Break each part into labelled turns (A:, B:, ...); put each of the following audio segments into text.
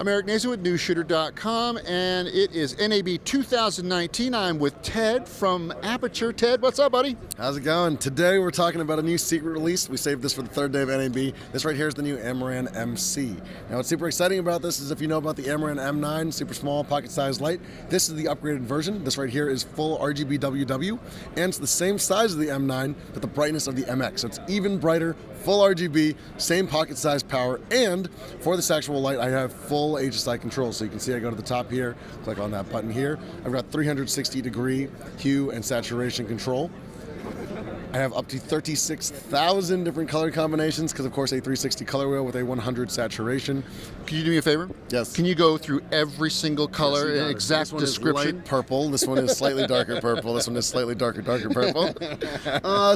A: I'm Eric Nason with NewsShooter.com, and it is NAB 2019. I'm with Ted from Aputure. Ted, what's up, buddy?
B: How's it going? Today we're talking about a new secret release. We saved this for the third day of NAB. This right here is the new AL MC. Now what's super exciting about this is if you know about the AL M9, super small pocket-sized light, this is the upgraded version. This right here is full RGB WW, and it's the same size as the M9, but the brightness of the MX. So it's even brighter, full RGB, same pocket-sized power, and for this actual light I have full HSI control. So you can see I go to the top here, click on that button here. I've got 360-degree hue and saturation control. I have up to 36,000 different color combinations because, of course, a 360 color wheel with a 100 saturation.
A: Can you do me a favor?
B: Yes.
A: Can you go through every single color and exact description?
B: This one is light purple. This one is slightly darker purple. This one is slightly darker purple.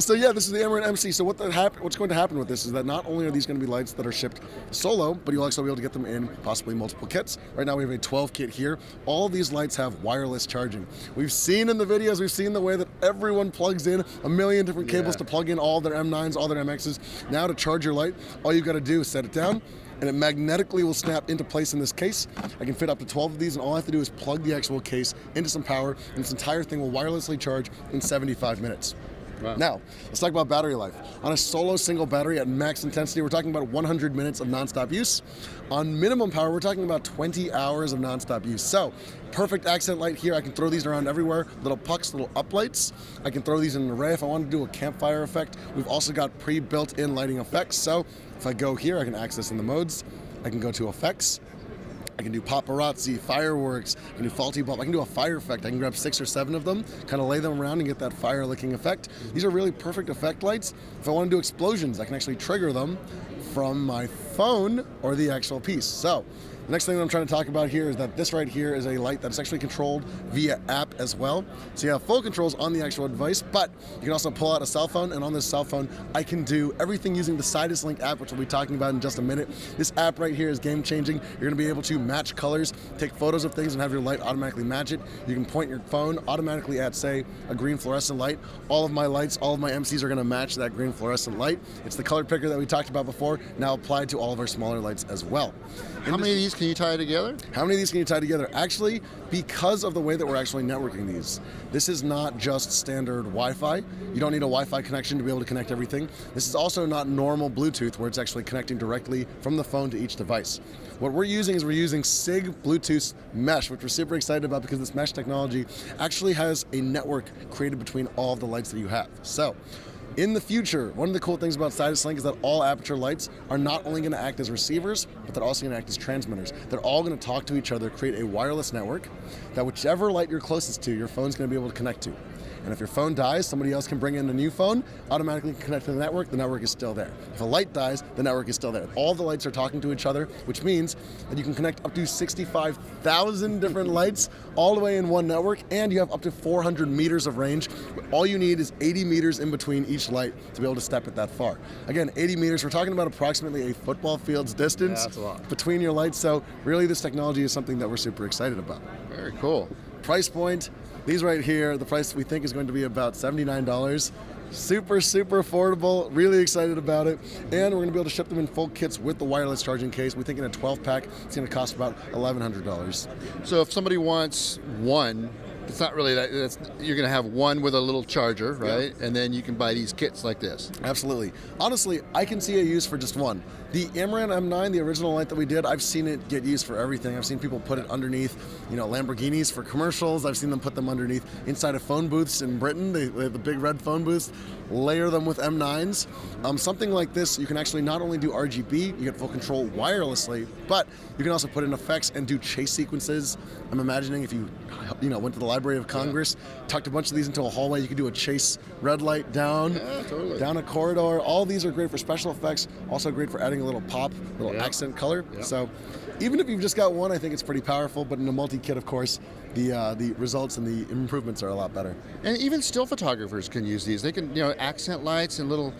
B: So yeah, this is the AL MC. So what's going to happen with this is that not only are these going to be lights that are shipped solo, but you'll also be able to get them in possibly multiple kits. Right now we have a 12 kit here. All of these lights have wireless charging. We've seen in the videos, we've seen the way that everyone plugs in a million different cables to plug in all their M9s, all their MXs. Now to charge your light, all you've got to do is set it down, and it magnetically will snap into place in this case. I can fit up to 12 of these, and all I have to do is plug the actual case into some power, and this entire thing will wirelessly charge in 75 minutes. Wow. Now, let's talk about battery life. On a solo single battery at max intensity, we're talking about 100 minutes of nonstop use. On minimum power, we're talking about 20 hours of nonstop use. So, perfect accent light here. I can throw these around everywhere. Little pucks, little uplights. I can throw these in an array if I want to do a campfire effect. We've also got pre-built in lighting effects. So, if I go here, I can access in the modes. I can go to effects. I can do paparazzi, fireworks, I can do faulty bulb, I can do a fire effect. I can grab 6 or 7 of them, kind of lay them around and get that fire licking effect. These are really perfect effect lights. If I want to do explosions, I can actually trigger them from my phone or the actual piece. So, the next thing that I'm trying to talk about here is that this right here is a light that's actually controlled via app as well. So you have full controls on the actual device, but you can also pull out a cell phone, and on this cell phone, I can do everything using the Sidus Link app, which we'll be talking about in just a minute. This app right here is game changing. You're gonna be able to match colors, take photos of things, and have your light automatically match it. You can point your phone automatically at, say, a green fluorescent light. All of my lights, all of my MCs are gonna match that green fluorescent light. It's the color picker that we talked about before, now applied to all of our smaller lights as well.
A: How many of these can you tie together?
B: How many of these can you tie together? Actually, because of the way that we're actually networking these, this is not just standard Wi-Fi. You don't need a Wi-Fi connection to be able to connect everything. This is also not normal Bluetooth, where it's actually connecting directly from the phone to each device. What we're using is SIG Bluetooth mesh, which we're super excited about because this mesh technology actually has a network created between all of the lights that you have. So, in the future, one of the cool things about Sidus Link is that all Aputure lights are not only going to act as receivers, but they're also going to act as transmitters. They're all going to talk to each other, create a wireless network that whichever light you're closest to, your phone's going to be able to connect to. And if your phone dies, somebody else can bring in a new phone, automatically connect to the network is still there. If a light dies, the network is still there. All the lights are talking to each other, which means that you can connect up to 65,000 different lights all the way in one network, and you have up to 400 meters of range. All you need is 80 meters in between each light to be able to step it that far. Again, 80 meters, we're talking about approximately a football field's distance
A: that's a lot.
B: Between your lights, so really this technology is something that we're super excited about.
A: Very cool.
B: Price point, these right here, the price we think is going to be about $79. Super, super affordable, really excited about it. And we're gonna be able to ship them in full kits with the wireless charging case. We think in a 12 pack, it's gonna cost about $1,100.
A: So if somebody wants one, it's not really that, you're going to have one with a little charger, right? Yeah. And then you can buy these kits like this.
B: Absolutely. Honestly, I can see a use for just one. The AL M9, the original light that we did, I've seen it get used for everything. I've seen people put it underneath, Lamborghinis for commercials. I've seen them put them underneath inside of phone booths in Britain. They have the big red phone booths, layer them with M9s. Something like this, you can actually not only do RGB, you get full control wirelessly, but you can also put in effects and do chase sequences. I'm imagining if you went to the Library of Congress, tucked a bunch of these into a hallway, you could do a chase red light down, down a corridor. All these are great for special effects, also great for adding a little pop, a little accent color. So even if you've just got one, I think it's pretty powerful, but in a multi-kit, of course, the results and the improvements are a lot better.
A: And even still photographers can use these. They can, accent lights and little,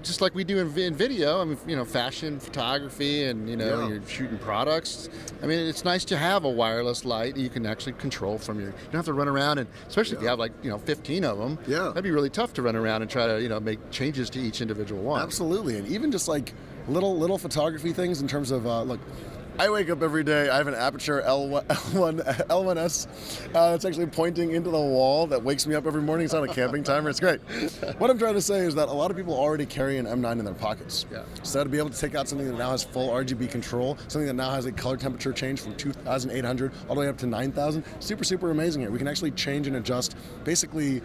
A: just like we do in video. I mean, fashion photography, and you're shooting products. I mean, it's nice to have a wireless light you can actually control from your. You don't have to run around, and especially if you have 15 of them.
B: Yeah,
A: that'd be really tough to run around and try to make changes to each individual one.
B: Absolutely, and even just like little photography things in terms of look. I wake up every day. I have an Aputure L1S. It's actually pointing into the wall that wakes me up every morning. It's on a camping timer. It's great. What I'm trying to say is that a lot of people already carry an M9 in their pockets.
A: Yeah.
B: So to be able to take out something that now has full RGB control, something that now has a color temperature change from 2,800 all the way up to 9,000, super amazing here. We can actually change and adjust basically,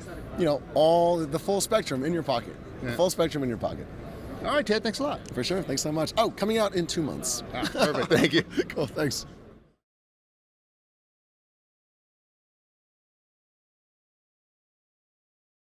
B: all the full spectrum in your pocket.
A: Yeah.
B: Full spectrum in your pocket.
A: All right, Ted, thanks a lot.
B: For sure. Thanks so much. Oh, coming out in 2 months.
A: Perfect. Thank you.
B: Cool. Thanks.